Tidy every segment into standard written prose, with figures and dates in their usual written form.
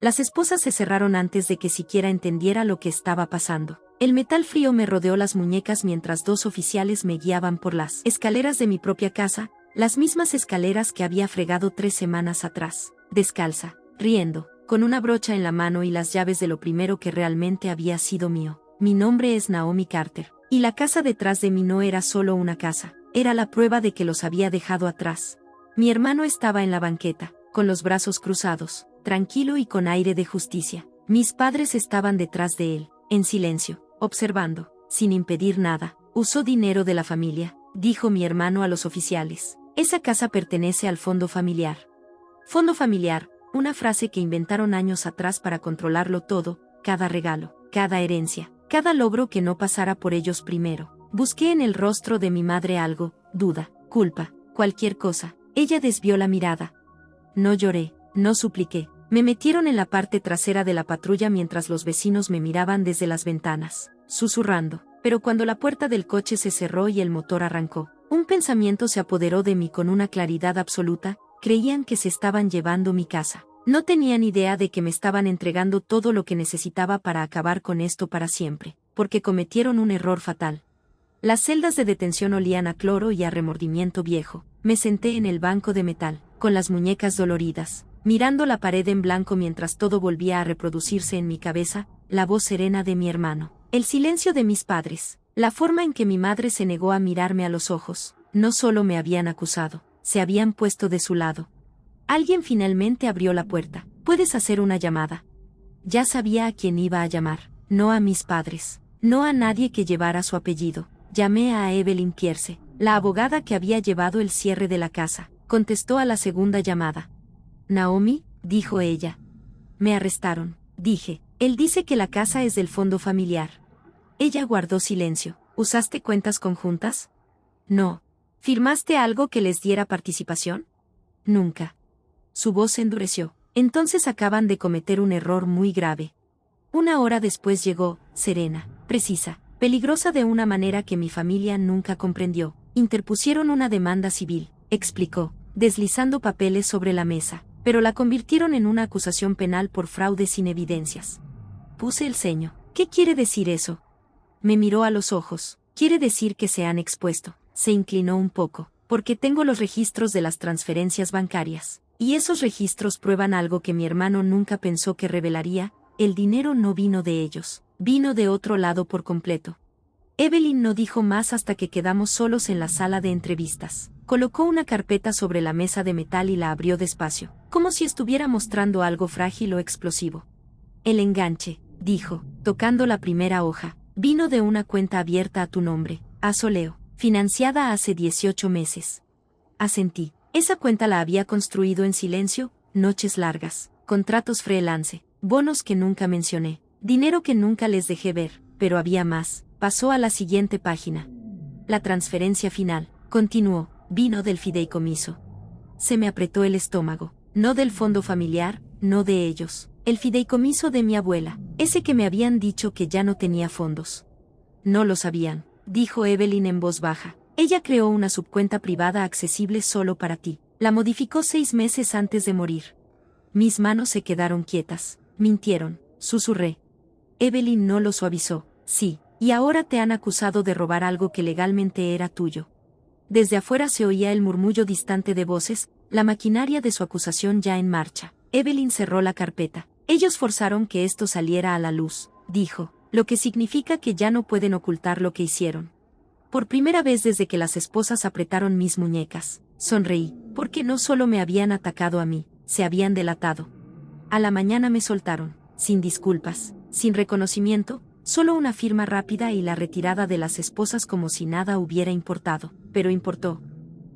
Las esposas se cerraron antes de que siquiera entendiera lo que estaba pasando. El metal frío me rodeó las muñecas mientras dos oficiales me guiaban por las escaleras de mi propia casa, las mismas escaleras que había fregado 3 semanas atrás, descalza, riendo, con una brocha en la mano y las llaves de lo primero que realmente había sido mío. Mi nombre es Naomi Carter, y la casa detrás de mí no era solo una casa, era la prueba de que los había dejado atrás. Mi hermano estaba en la banqueta, con los brazos cruzados, tranquilo y con aire de justicia. Mis padres estaban detrás de él, en silencio, observando, sin impedir nada. Usó dinero de la familia, dijo mi hermano a los oficiales. Esa casa pertenece al fondo familiar. Fondo familiar, una frase que inventaron años atrás para controlarlo todo, cada regalo, cada herencia, cada logro que no pasara por ellos primero. Busqué en el rostro de mi madre algo, duda, culpa, cualquier cosa. Ella desvió la mirada. No lloré, no supliqué. Me metieron en la parte trasera de la patrulla mientras los vecinos me miraban desde las ventanas, susurrando. Pero cuando la puerta del coche se cerró y el motor arrancó, un pensamiento se apoderó de mí con una claridad absoluta. Creían que se estaban llevando mi casa. No tenían idea de que me estaban entregando todo lo que necesitaba para acabar con esto para siempre, porque cometieron un error fatal. Las celdas de detención olían a cloro y a remordimiento viejo. Me senté en el banco de metal, con las muñecas doloridas, mirando la pared en blanco mientras todo volvía a reproducirse en mi cabeza, la voz serena de mi hermano, el silencio de mis padres, la forma en que mi madre se negó a mirarme a los ojos. No solo me habían acusado, se habían puesto de su lado. Alguien finalmente abrió la puerta. ¿Puedes hacer una llamada? Ya sabía a quién iba a llamar, no a mis padres, no a nadie que llevara su apellido. Llamé a Evelyn Pierce, la abogada que había llevado el cierre de la casa. Contestó a la segunda llamada. Naomi, dijo ella. Me arrestaron, dije. Él dice que la casa es del fondo familiar. Ella guardó silencio. ¿Usaste cuentas conjuntas? No. ¿Firmaste algo que les diera participación? Nunca. Su voz se endureció. Entonces acaban de cometer un error muy grave. 1 hora después llegó, serena, precisa, peligrosa de una manera que mi familia nunca comprendió. Interpusieron una demanda civil, explicó, deslizando papeles sobre la mesa, pero la convirtieron en una acusación penal por fraude sin evidencias. Puse el ceño. ¿Qué quiere decir eso? Me miró a los ojos. Quiere decir que se han expuesto. Se inclinó un poco, porque tengo los registros de las transferencias bancarias, y esos registros prueban algo que mi hermano nunca pensó que revelaría. El dinero no vino de ellos, vino de otro lado por completo. Evelyn no dijo más hasta que quedamos solos en la sala de entrevistas. Colocó una carpeta sobre la mesa de metal y la abrió despacio, como si estuviera mostrando algo frágil o explosivo. El enganche, dijo, tocando la primera hoja, vino de una cuenta abierta a tu nombre, a Soleo, financiada hace 18 meses. Asentí. Esa cuenta la había construido en silencio, noches largas, contratos freelance, bonos que nunca mencioné, dinero que nunca les dejé ver, pero había más. Pasó a la siguiente página. La transferencia final, continuó, vino del fideicomiso. Se me apretó el estómago. No del fondo familiar, no de ellos. El fideicomiso de mi abuela, ese que me habían dicho que ya no tenía fondos. No lo sabían, dijo Evelyn en voz baja. Ella creó una subcuenta privada accesible solo para ti. La modificó 6 meses antes de morir. Mis manos se quedaron quietas. Mintieron, susurré. Evelyn no lo suavizó. Sí. Y ahora te han acusado de robar algo que legalmente era tuyo. Desde afuera se oía el murmullo distante de voces, la maquinaria de su acusación ya en marcha. Evelyn cerró la carpeta. Ellos forzaron que esto saliera a la luz, dijo, lo que significa que ya no pueden ocultar lo que hicieron. Por primera vez desde que las esposas apretaron mis muñecas, sonreí, porque no solo me habían atacado a mí, se habían delatado. A la mañana me soltaron, sin disculpas, sin reconocimiento, solo una firma rápida y la retirada de las esposas como si nada hubiera importado, pero importó.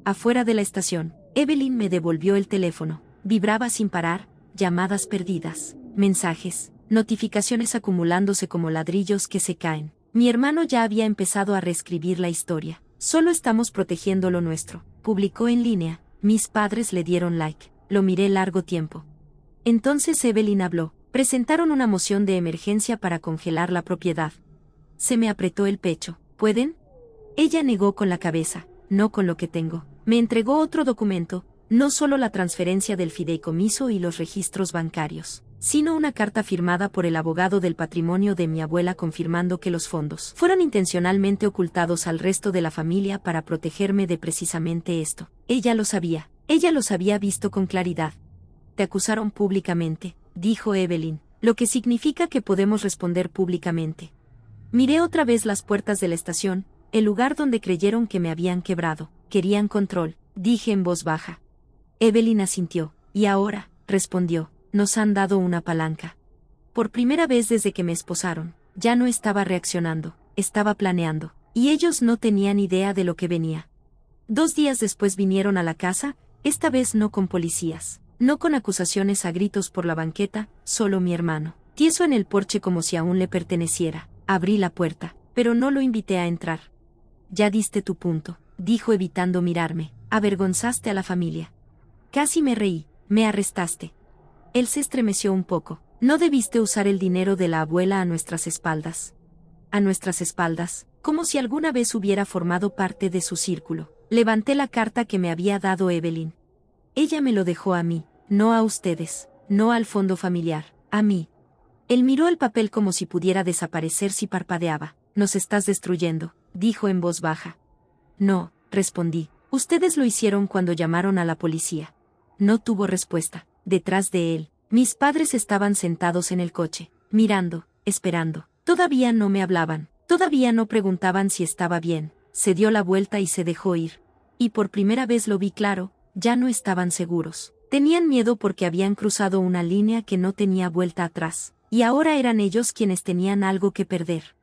Afuera de la estación, Evelyn me devolvió el teléfono. Vibraba sin parar, llamadas perdidas, mensajes, notificaciones acumulándose como ladrillos que se caen. Mi hermano ya había empezado a reescribir la historia. Solo estamos protegiendo lo nuestro. Publicó en línea. Mis padres le dieron like. Lo miré largo tiempo. Entonces Evelyn habló. Presentaron una moción de emergencia para congelar la propiedad. Se me apretó el pecho. ¿Pueden? Ella negó con la cabeza. No con lo que tengo. Me entregó otro documento, no solo la transferencia del fideicomiso y los registros bancarios. sino una carta firmada por el abogado del patrimonio de mi abuela confirmando que los fondos fueron intencionalmente ocultados al resto de la familia para protegerme de precisamente esto. Ella lo había visto con claridad. Te acusaron públicamente, dijo Evelyn, lo que significa que podemos responder públicamente. Miré otra vez las puertas de la estación, el lugar donde creyeron que me habían quebrado. Querían control, dije en voz baja. Evelyn asintió. Y ahora, respondió, nos han dado una palanca. Por primera vez desde que me esposaron, ya no estaba reaccionando, estaba planeando, y ellos no tenían idea de lo que venía. 2 días después vinieron a la casa, esta vez no con policías, no con acusaciones a gritos por la banqueta, solo mi hermano, tieso en el porche como si aún le perteneciera. Abrí la puerta, pero no lo invité a entrar. Ya diste tu punto, dijo evitando mirarme, avergonzaste a la familia. Casi me reí, me arrestaste. Él se estremeció un poco. No debiste usar el dinero de la abuela a nuestras espaldas. A nuestras espaldas, como si alguna vez hubiera formado parte de su círculo. Levanté la carta que me había dado Evelyn. Ella me lo dejó a mí, no a ustedes, no al fondo familiar, a mí. Él miró el papel como si pudiera desaparecer si parpadeaba. Nos estás destruyendo, dijo en voz baja. No, respondí. Ustedes lo hicieron cuando llamaron a la policía. No tuvo respuesta. Detrás de él, mis padres estaban sentados en el coche, mirando, esperando. Todavía no me hablaban, todavía no preguntaban si estaba bien. Se dio la vuelta y se dejó ir. Y por primera vez lo vi claro, ya no estaban seguros. Tenían miedo porque habían cruzado una línea que no tenía vuelta atrás. Y ahora eran ellos quienes tenían algo que perder.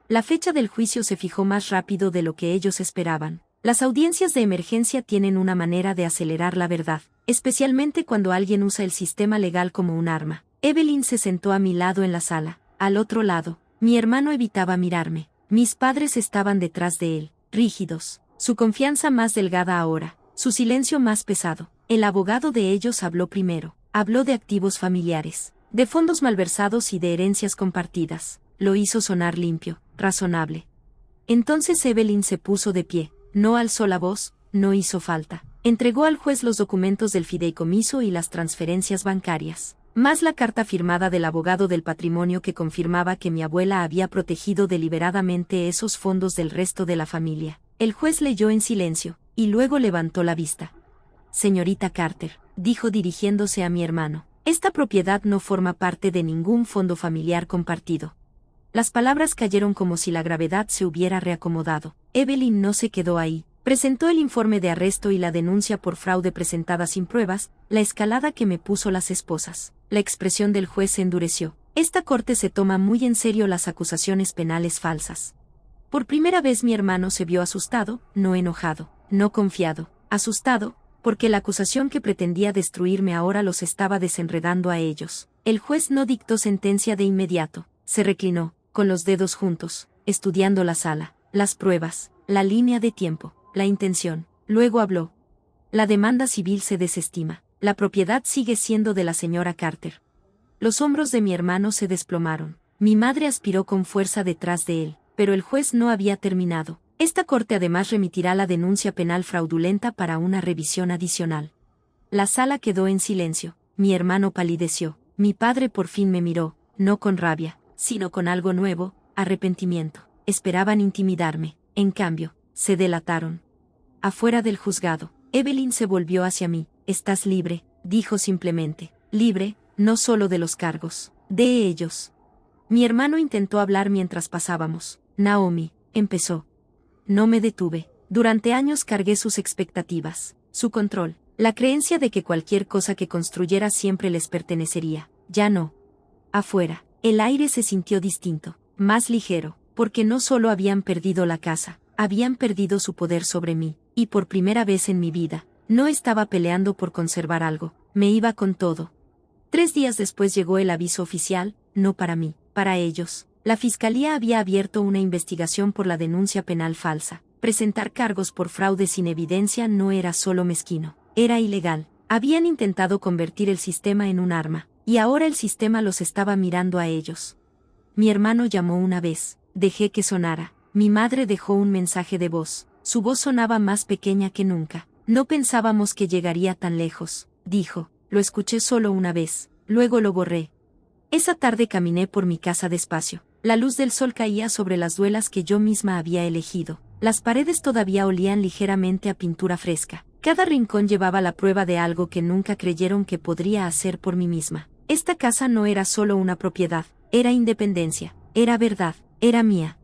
La fecha del juicio se fijó más rápido de lo que ellos esperaban. Las audiencias de emergencia tienen una manera de acelerar la verdad, especialmente cuando alguien usa el sistema legal como un arma. Evelyn se sentó a mi lado en la sala. Al otro lado, mi hermano evitaba mirarme. Mis padres estaban detrás de él, rígidos, su confianza más delgada ahora, su silencio más pesado. El abogado de ellos habló primero. Habló de activos familiares, de fondos malversados y de herencias compartidas. Lo hizo sonar limpio, razonable. Entonces Evelyn se puso de pie. No alzó la voz, no hizo falta. Entregó al juez los documentos del fideicomiso y las transferencias bancarias, más la carta firmada del abogado del patrimonio que confirmaba que mi abuela había protegido deliberadamente esos fondos del resto de la familia. El juez leyó en silencio, y luego levantó la vista. Señorita Carter, dijo dirigiéndose a mi hermano, esta propiedad no forma parte de ningún fondo familiar compartido. Las palabras cayeron como si la gravedad se hubiera reacomodado. Evelyn no se quedó ahí. Presentó el informe de arresto y la denuncia por fraude presentada sin pruebas, la escalada que me puso las esposas. La expresión del juez se endureció. Esta corte se toma muy en serio las acusaciones penales falsas. Por primera vez mi hermano se vio asustado, no enojado, no confiado, asustado, porque la acusación que pretendía destruirme ahora los estaba desenredando a ellos. El juez no dictó sentencia de inmediato. Se reclinó, con los dedos juntos, estudiando la sala, las pruebas, la línea de tiempo, la intención. Luego habló. La demanda civil se desestima. La propiedad sigue siendo de la señora Carter. Los hombros de mi hermano se desplomaron. Mi madre aspiró con fuerza detrás de él, pero el juez no había terminado. Esta corte además remitirá la denuncia penal fraudulenta para una revisión adicional. La sala quedó en silencio. Mi hermano palideció. Mi padre por fin me miró, no con rabia, sino con algo nuevo, arrepentimiento. Esperaban intimidarme, en cambio, se delataron. Afuera del juzgado, Evelyn se volvió hacia mí. Estás libre, dijo simplemente. Libre, no solo de los cargos, de ellos. Mi hermano intentó hablar mientras pasábamos. Naomi, empezó. No me detuve. Durante años cargué sus expectativas, su control, la creencia de que cualquier cosa que construyera siempre les pertenecería. Ya no. Afuera. El aire se sintió distinto, más ligero, porque no solo habían perdido la casa, habían perdido su poder sobre mí, y por primera vez en mi vida, no estaba peleando por conservar algo, me iba con todo. 3 días después llegó el aviso oficial, no para mí, para ellos. La fiscalía había abierto una investigación por la denuncia penal falsa. Presentar cargos por fraude sin evidencia no era solo mezquino, era ilegal. Habían intentado convertir el sistema en un arma. Y ahora el sistema los estaba mirando a ellos. Mi hermano llamó una vez, dejé que sonara. Mi madre dejó un mensaje de voz. Su voz sonaba más pequeña que nunca. No pensábamos que llegaría tan lejos, dijo. Lo escuché solo una vez, luego lo borré. Esa tarde caminé por mi casa despacio. La luz del sol caía sobre las duelas que yo misma había elegido. Las paredes todavía olían ligeramente a pintura fresca. Cada rincón llevaba la prueba de algo que nunca creyeron que podría hacer por mí misma. Esta casa no era solo una propiedad, era independencia, era verdad, era mía.